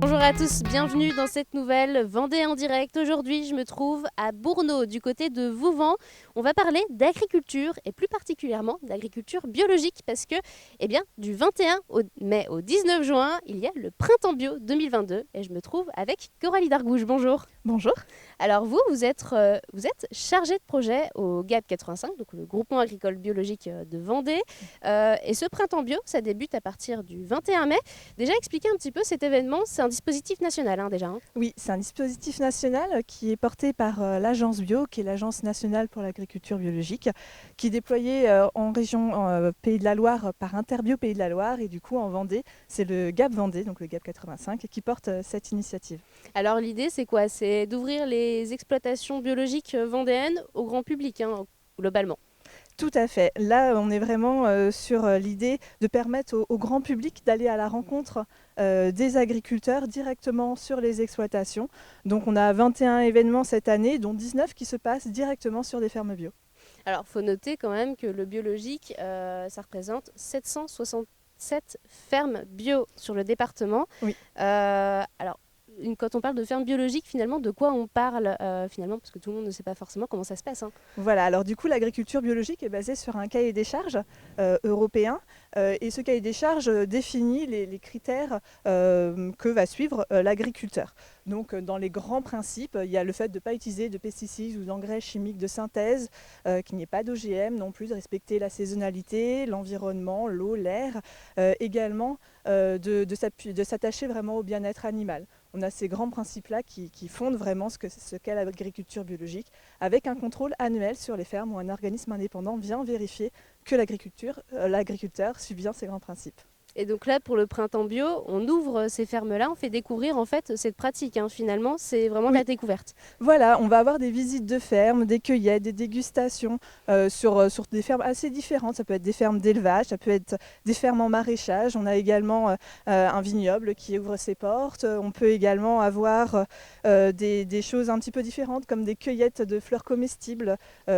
Bonjour à tous, bienvenue dans cette nouvelle Vendée en direct. Aujourd'hui, je me trouve à Bourneau, du côté de Vouvant. On va parler d'agriculture et plus particulièrement d'agriculture biologique parce que, du 21 mai au 19 juin, il y a le Printemps Bio 2022 et je me trouve avec Coralie Dargouche. Bonjour. Bonjour. Alors vous êtes chargée de projet au GAB 85, donc le groupement agricole biologique de Vendée. Et ce Printemps Bio, ça débute à partir du 21 mai. Déjà, expliquer un petit peu cet événement, c'est un dispositif national déjà. Oui, c'est un dispositif national qui est porté par l'Agence Bio, qui est l'Agence nationale pour l'agriculture biologique, qui est déployée en région Pays de la Loire par Interbio Pays de la Loire. Et du coup, en Vendée, c'est le GAB Vendée, donc le GAB 85, qui porte cette initiative. Alors l'idée, c'est quoi? C'est d'ouvrir les exploitations biologiques vendéennes au grand public, globalement. Tout à fait. Là, on est vraiment sur l'idée de permettre au grand public d'aller à la rencontre des agriculteurs directement sur les exploitations. Donc on a 21 événements cette année, dont 19 qui se passent directement sur des fermes bio. Alors il faut noter quand même que le biologique, ça représente 767 fermes bio sur le département. Oui. Quand on parle de ferme biologique, finalement, de quoi on parle parce que tout le monde ne sait pas forcément comment ça se passe. Voilà, alors du coup, l'agriculture biologique est basée sur un cahier des charges européen. Et ce cahier des charges définit les critères que va suivre l'agriculteur. Donc, dans les grands principes, il y a le fait de ne pas utiliser de pesticides ou d'engrais chimiques de synthèse, qu'il n'y ait pas d'OGM non plus, de respecter la saisonnalité, l'environnement, l'eau, l'air, également de s'attacher vraiment au bien-être animal. On a ces grands principes-là qui fondent vraiment ce qu'est l'agriculture biologique, avec un contrôle annuel sur les fermes où un organisme indépendant vient vérifier que l'agriculteur suit bien ces grands principes. Et donc là, pour le Printemps Bio, on ouvre ces fermes-là, on fait découvrir en fait cette pratique. Finalement, c'est vraiment de la découverte. Voilà, on va avoir des visites de fermes, des cueillettes, des dégustations sur des fermes assez différentes. Ça peut être des fermes d'élevage, ça peut être des fermes en maraîchage. On a également un vignoble qui ouvre ses portes. On peut également avoir des choses un petit peu différentes comme des cueillettes de fleurs comestibles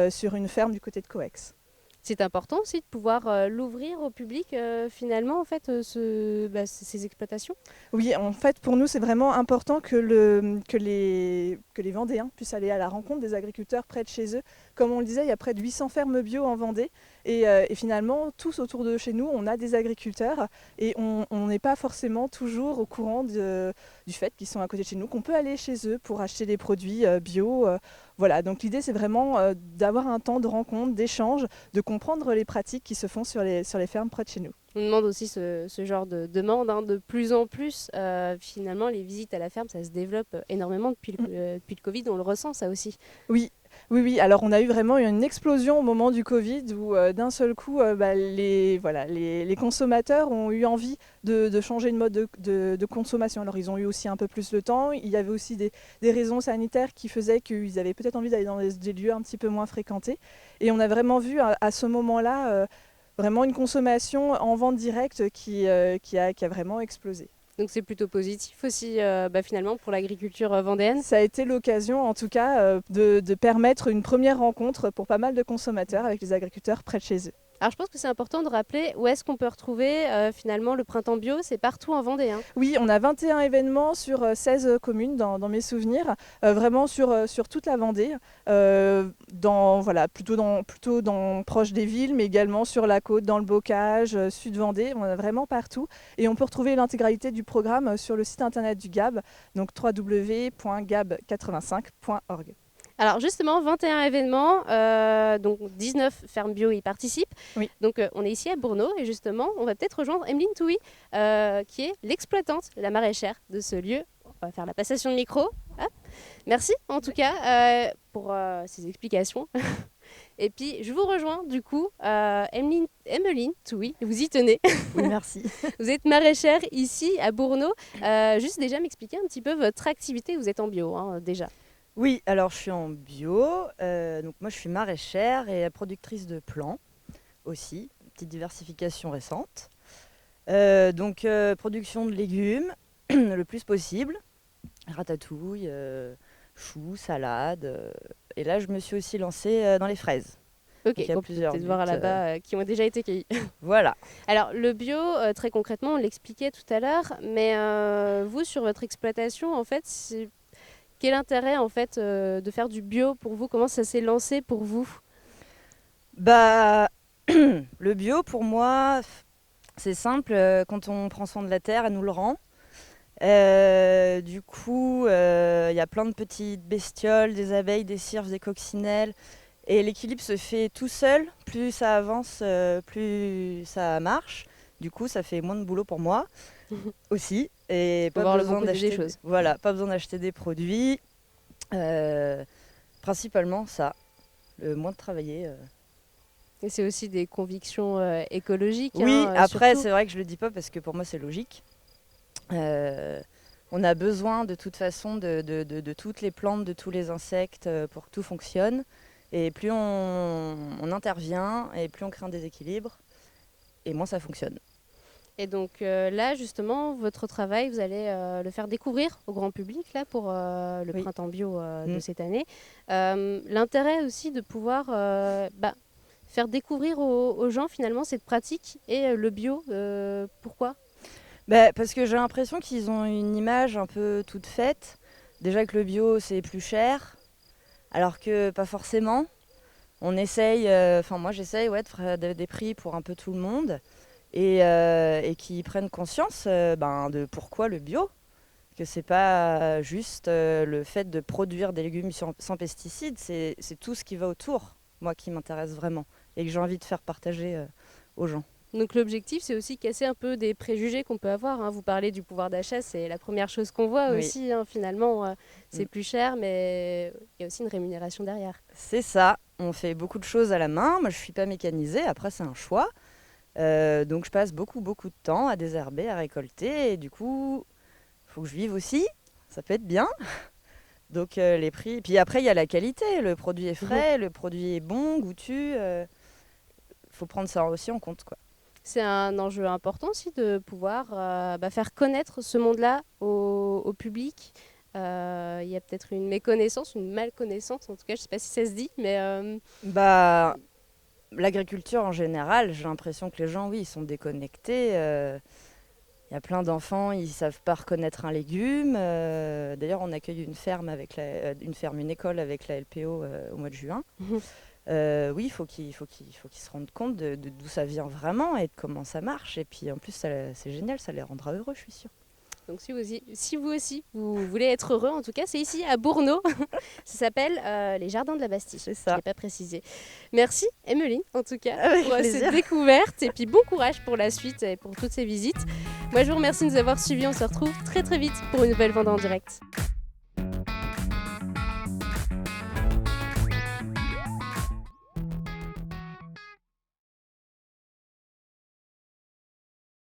sur une ferme du côté de Coex. C'est important aussi de pouvoir l'ouvrir au public, finalement, en fait, ces exploitations. Oui, en fait, pour nous, c'est vraiment important que les Vendéens puissent aller à la rencontre des agriculteurs près de chez eux. Comme on le disait, il y a près de 800 fermes bio en Vendée. Et finalement, tous autour de chez nous, on a des agriculteurs. Et on n'est pas forcément toujours au courant du fait qu'ils sont à côté de chez nous, qu'on peut aller chez eux pour acheter des produits bio. Voilà, donc l'idée, c'est vraiment d'avoir un temps de rencontre, d'échange, de comprendre les pratiques qui se font sur les fermes près de chez nous. On demande aussi ce genre de demande, de plus en plus. Finalement, les visites à la ferme, ça se développe énormément depuis le Covid. On le ressent, ça aussi. Oui. Alors, on a eu vraiment une explosion au moment du Covid où d'un seul coup, les consommateurs ont eu envie de changer de mode de consommation. Alors, ils ont eu aussi un peu plus le temps. Il y avait aussi des raisons sanitaires qui faisaient qu'ils avaient peut-être envie d'aller dans des lieux un petit peu moins fréquentés. Et on a vraiment vu à ce moment-là vraiment une consommation en vente directe qui a vraiment explosé. Donc c'est plutôt positif aussi finalement pour l'agriculture vendéenne. Ça a été l'occasion en tout cas de permettre une première rencontre pour pas mal de consommateurs avec les agriculteurs près de chez eux. Alors je pense que c'est important de rappeler où est-ce qu'on peut retrouver finalement le Printemps Bio, c'est partout en Vendée. Oui, on a 21 événements sur 16 communes dans mes souvenirs, vraiment sur toute la Vendée, plutôt proche des villes, mais également sur la côte, dans le Bocage, sud Vendée, on a vraiment partout. Et on peut retrouver l'intégralité du programme sur le site internet du GAB, donc www.gab85.org. Alors justement, 21 événements, donc 19 fermes bio y participent. Oui. Donc on est ici à Bourneau et justement, on va peut-être rejoindre Emeline Touy, qui est l'exploitante, la maraîchère de ce lieu. On va faire la passation de micro. Hop. Merci en tout cas pour ces explications. Et puis je vous rejoins du coup, Emeline Touy, vous y tenez. Oui, merci. Vous êtes maraîchère ici à Bourneau. Juste déjà m'expliquer un petit peu votre activité, vous êtes en bio déjà. Oui, alors je suis en bio, donc moi je suis maraîchère et productrice de plants aussi, une petite diversification récente. Production de légumes le plus possible, ratatouille, choux, salades. Et là, je me suis aussi lancée dans les fraises. Ok, Donc, il y a on peut plusieurs peut-être voir buts, là-bas qui ont déjà été cueillis. Voilà. Alors, le bio, très concrètement, on l'expliquait tout à l'heure, mais vous, sur votre exploitation, en fait, quel intérêt en fait, de faire du bio pour vous? Comment ça s'est lancé pour vous? Bah, le bio, pour moi, c'est simple. Quand on prend soin de la terre, elle nous le rend. Du coup, il y a plein de petites bestioles, des abeilles, des cirques, des coccinelles. Et l'équilibre se fait tout seul. Plus ça avance, plus ça marche. Du coup, ça fait moins de boulot pour moi aussi. Et Faut voir le bon côté des choses. Voilà, pas besoin d'acheter des produits. Principalement ça, le moins de travailler. Et c'est aussi des convictions écologiques. Oui, hein, après, surtout. c'est vrai que je le dis pas parce que pour moi, c'est logique. On a besoin de toute façon de toutes les plantes, de tous les insectes pour que tout fonctionne. Et plus on intervient et plus on crée un déséquilibre, et moins ça fonctionne. Et donc là, justement, votre travail, vous allez le faire découvrir au grand public là, pour le Oui. printemps bio de cette année. L'intérêt aussi de pouvoir faire découvrir aux gens finalement cette pratique et le bio, pourquoi? Parce que j'ai l'impression qu'ils ont une image un peu toute faite. Déjà que le bio, c'est plus cher, alors que pas forcément. On essaye, moi j'essaye de faire des prix pour un peu tout le monde et qu'ils prennent conscience de pourquoi le bio. Que c'est pas juste le fait de produire des légumes sans pesticides, c'est tout ce qui va autour, moi qui m'intéresse vraiment et que j'ai envie de faire partager aux gens. Donc l'objectif, c'est aussi casser un peu des préjugés qu'on peut avoir. Hein. Vous parlez du pouvoir d'achat, c'est la première chose qu'on voit Oui. aussi. Hein. Finalement, c'est plus cher, mais il y a aussi une rémunération derrière. C'est ça, on fait beaucoup de choses à la main. Moi, je suis pas mécanisée, après c'est un choix. Donc je passe beaucoup de temps à désherber, à récolter. Et du coup, il faut que je vive aussi, ça peut être bien. Donc les prix. Puis après, il y a la qualité. Le produit est frais, le produit est bon, goûtu. Faut prendre ça aussi en compte, quoi. C'est un enjeu important aussi de pouvoir faire connaître ce monde-là au public. Il y a peut-être une méconnaissance, une malconnaissance, en tout cas, je ne sais pas si ça se dit, mais... L'agriculture en général, j'ai l'impression que les gens, oui, ils sont déconnectés. Il y a plein d'enfants, ils ne savent pas reconnaître un légume. D'ailleurs, on accueille une école avec la LPO au mois de juin. Oui, il faut qu'ils se rendent compte d'où ça vient vraiment et de comment ça marche. Et puis en plus, c'est génial, ça les rendra heureux, je suis sûre. Donc si vous aussi, vous voulez être heureux, en tout cas, c'est ici à Bourneau. Ça s'appelle les Jardins de la Bastille. C'est ça. Je l'ai pas précisé. Merci Emmeline, en tout cas, Avec pour plaisir. cette découverte. Et puis bon courage pour la suite et pour toutes ces visites. Moi, je vous remercie de nous avoir suivis. On se retrouve très très vite pour une nouvelle Vendée en direct.